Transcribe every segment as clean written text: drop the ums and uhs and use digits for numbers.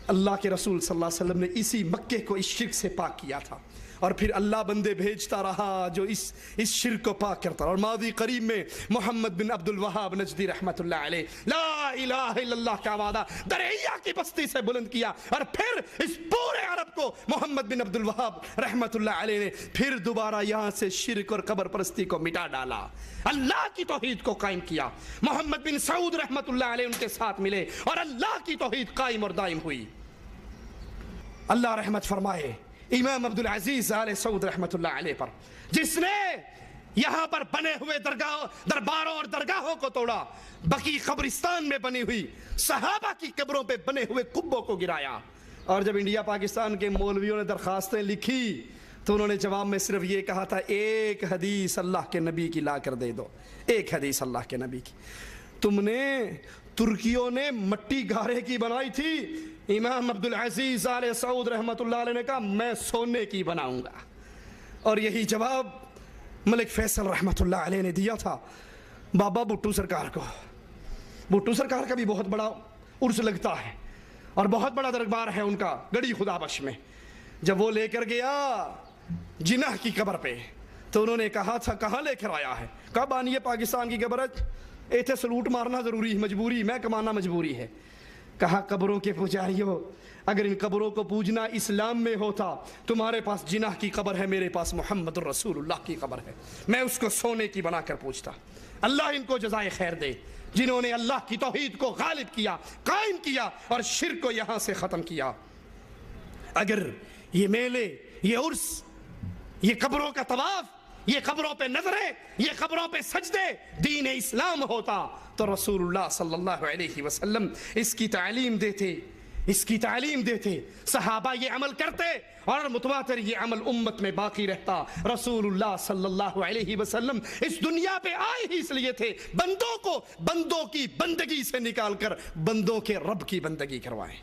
اللہ کے رسول صلی اللہ علیہ وسلم نے اسی مکے کو اس شرک سے پاک کیا تھا، اور پھر اللہ بندے بھیجتا رہا جو اس شرک کو پاک کرتا رہا. اور ماضی قریب میں محمد بن عبد الوہاب نجدی رحمت اللہ علیہ لا الہ الا اللہ کا وعدہ دریا کی بستی سے بلند کیا، اور پھر اس پورے عرب کو محمد بن عبد الوہاب رحمت اللہ علیہ نے پھر دوبارہ یہاں سے شرک اور قبر پرستی کو مٹا ڈالا، اللہ کی توحید کو قائم کیا. محمد بن سعود رحمت اللہ علیہ ان کے ساتھ ملے اور اللہ کی توحید قائم اور دائم ہوئی. اللہ رحمت فرمائے امام عبدالعزیز آل سعود رحمت اللہ علیہ پر، جس نے یہاں پر بنے ہوئے درباروں اور درگاہوں کو توڑا، بقی قبرستان میں بنی ہوئی صحابہ کی قبروں پہ بنے ہوئے قبوں کو گرایا. اور جب انڈیا پاکستان کے مولویوں نے درخواستیں لکھی تو انہوں نے جواب میں صرف یہ کہا تھا ایک حدیث اللہ کے نبی کی لا کر دے دو، ایک حدیث اللہ کے نبی کی. تم نے ترکیوں نے مٹی گارے کی بنائی تھی، امام عبدالعزیز آل سعود رحمت اللہ علیہ نے کہا میں سونے کی بناؤں گا. اور یہی جواب ملک فیصل رحمت اللہ علیہ نے دیا تھا بابا بھٹو سرکار کو. بھٹو سرکار کا بھی بہت بڑا عرس لگتا ہے اور بہت بڑا دربار ہے ان کا گڑی خدا بخش میں. جب وہ لے کر گیا جناح کی قبر پہ تو انہوں نے کہا تھا کہاں لے کر آیا ہے؟ کہا بانی پاکستان کی قبر ایتھے سلوٹ مارنا ضروری مجبوری، میں کمانا مجبوری ہے. کہا قبروں کے پجاریوں اگر ان قبروں کو پوجنا اسلام میں ہوتا، تمہارے پاس جناح کی قبر ہے، میرے پاس محمد الرسول اللہ کی قبر ہے، میں اس کو سونے کی بنا کر پوجتا. اللہ ان کو جزائے خیر دے جنہوں نے اللہ کی توحید کو غالب کیا، قائم کیا اور شرک کو یہاں سے ختم کیا. اگر یہ میلے، یہ عرس، یہ قبروں کا طواف، یہ قبروں پہ نظریں، یہ قبروں پہ سجدے دین اسلام ہوتا تو رسول اللہ صلی اللہ علیہ وسلم اس کی تعلیم دیتے، صحابہ یہ عمل کرتے اور متواتر یہ عمل امت میں باقی رہتا. رسول اللہ صلی اللہ علیہ وسلم اس دنیا پہ آئے ہی اس لیے تھے بندوں کو بندوں کی بندگی سے نکال کر بندوں کے رب کی بندگی کروائیں.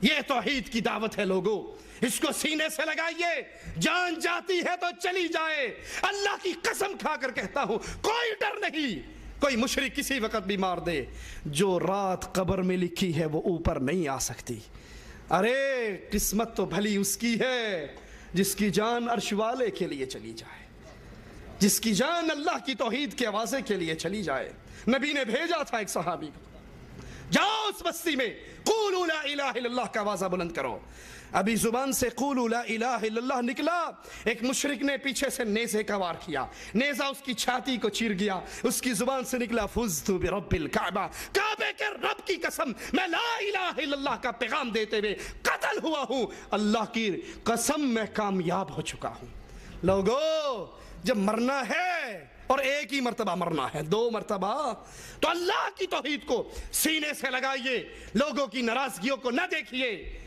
یہ توحید کی دعوت ہے لوگوں، اس کو سینے سے لگائیے. جان جاتی ہے تو چلی جائے، اللہ کی قسم کھا کر کہتا ہوں کوئی ڈر نہیں. کوئی مشرک کسی وقت بھی مار دے، جو رات قبر میں لکھی ہے وہ اوپر نہیں آ سکتی. ارے قسمت تو بھلی اس کی ہے جس کی جان عرش والے کے لیے چلی جائے، جس کی جان اللہ کی توحید کے آوازے کے لیے چلی جائے. نبی نے بھیجا تھا ایک صحابی کو، جاؤ اس بستی میں قولوا لا الہ الا اللہ کا آوازہ بلند کرو. ابھی زبان سے قولوا لا الہ الا اللہ نکلا، ایک مشرک نے پیچھے سے نیزے کا وار کیا، نیزہ اس کی چھاتی کو چیر گیا. اس کی زبان سے نکلا فزت برب الکعبہ، کعبے کے رب کی قسم میں لا الہ الا اللہ کا پیغام دیتے ہوئے قتل ہوا ہوں، اللہ کی قسم میں کامیاب ہو چکا ہوں. لوگوں جب مرنا ہے اور ایک ہی مرتبہ مرنا ہے، 2 مرتبہ، تو اللہ کی توحید کو سینے سے لگائیے، لوگوں کی ناراضگیوں کو نہ دیکھیے.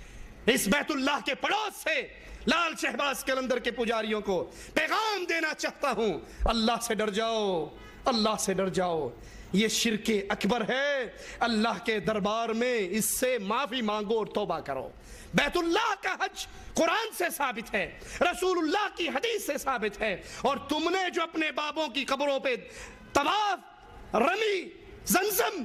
اس بیت اللہ کے پڑوس سے لال شہباز قلندر کے پجاریوں کو پیغام دینا چاہتا ہوں، اللہ سے ڈر جاؤ، اللہ سے ڈر جاؤ. یہ شرک اکبر ہے، اللہ کے دربار میں اس سے معافی مانگو اور توبہ کرو. بیت اللہ کا حج قرآن سے ثابت ہے، رسول اللہ کی حدیث سے ثابت ہے. اور تم نے جو اپنے بابوں کی قبروں پہ طواف، رمی، زمزم،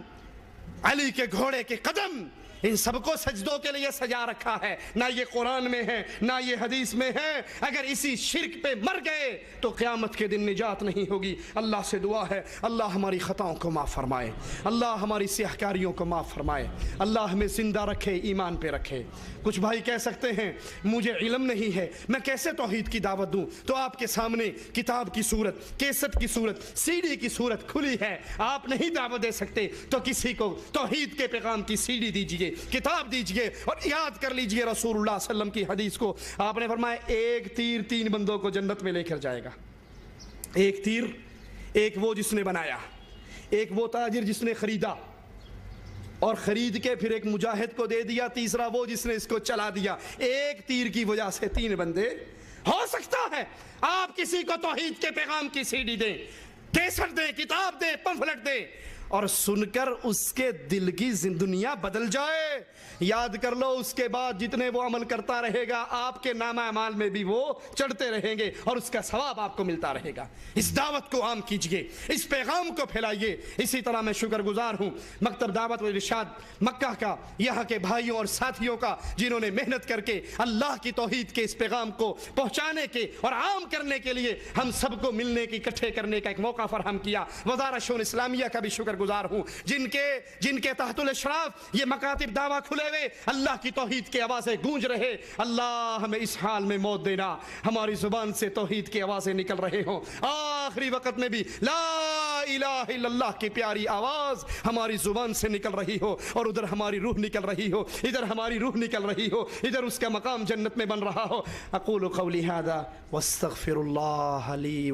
علی کے گھوڑے کے قدم، ان سب کو سجدوں کے لیے سجا رکھا ہے، نہ یہ قرآن میں ہے نہ یہ حدیث میں ہے. اگر اسی شرک پہ مر گئے تو قیامت کے دن نجات نہیں ہوگی. اللہ سے دعا ہے اللہ ہماری خطاؤں کو معاف فرمائے، اللہ ہماری سیاہکاریوں کو معاف فرمائے، اللہ ہمیں زندہ رکھے، ایمان پہ رکھے. کچھ بھائی کہہ سکتے ہیں مجھے علم نہیں ہے، میں کیسے توحید کی دعوت دوں؟ تو آپ کے سامنے کتاب کی صورت، کیسٹ کی صورت، سی ڈی کی صورت کھلی ہے. آپ نہیں دعوت دے سکتے تو کسی کو توحید کے پیغام کی سی ڈی دیجئے، کتاب دیجئے اور یاد کر لیجئے رسول اللہ صلی اللہ علیہ وسلم کی حدیث کو. آپ نے فرمایا ایک تیر 3 بندوں کو جنت میں لے کر جائے گا. ایک تیر، ایک وہ جس نے بنایا، ایک وہ تاجر جس نے خریدا اور خرید کے پھر ایک مجاہد کو دے دیا، تیسرا وہ جس نے اس کو چلا دیا. ایک تیر کی وجہ سے 3 بندے. ہو سکتا ہے آپ کسی کو توحید کے پیغام کی سی ڈی دیں، کیسٹ دیں، کتاب دیں، پمفلٹ دیں، اور سن کر اس کے دل کی دنیا بدل جائے. یاد کر لو اس کے بعد جتنے وہ عمل کرتا رہے گا آپ کے نامہ اعمال میں بھی وہ چڑھتے رہیں گے اور اس کا ثواب آپ کو ملتا رہے گا. اس دعوت کو عام کیجئے, اس پیغام کو پھیلائیے. اسی طرح میں شکر گزار ہوں مکتب دعوت و ارشاد مکہ کا, یہاں کے بھائیوں اور ساتھیوں کا جنہوں نے محنت کر کے اللہ کی توحید کے اس پیغام کو پہنچانے کے اور عام کرنے کے لیے ہم سب کو ملنے کی اکٹھے کرنے کا ایک موقع فراہم کیا. وزارت شؤون اسلامیہ کا بھی شکر گزار ہوں جن کے تحت الاشراف یہ مکاتب دعویٰ کھلے ہوئے اللہ کی توحید کی آوازیں گونج رہے. اللہ ہمیں اس حال میں موت دینا ہماری زبان سے توحید کی آوازیں نکل رہے ہوں, آخری وقت میں بھی لا الہ الا اللہ کی پیاری آواز ہماری زبان سے نکل رہی ہو, اور ادھر ہماری روح نکل رہی ہو, ادھر ہماری روح نکل رہی ہو, ادھر اس کا مقام جنت میں بن رہا ہو. اقول قولی ھذا واستغفر اللہ لی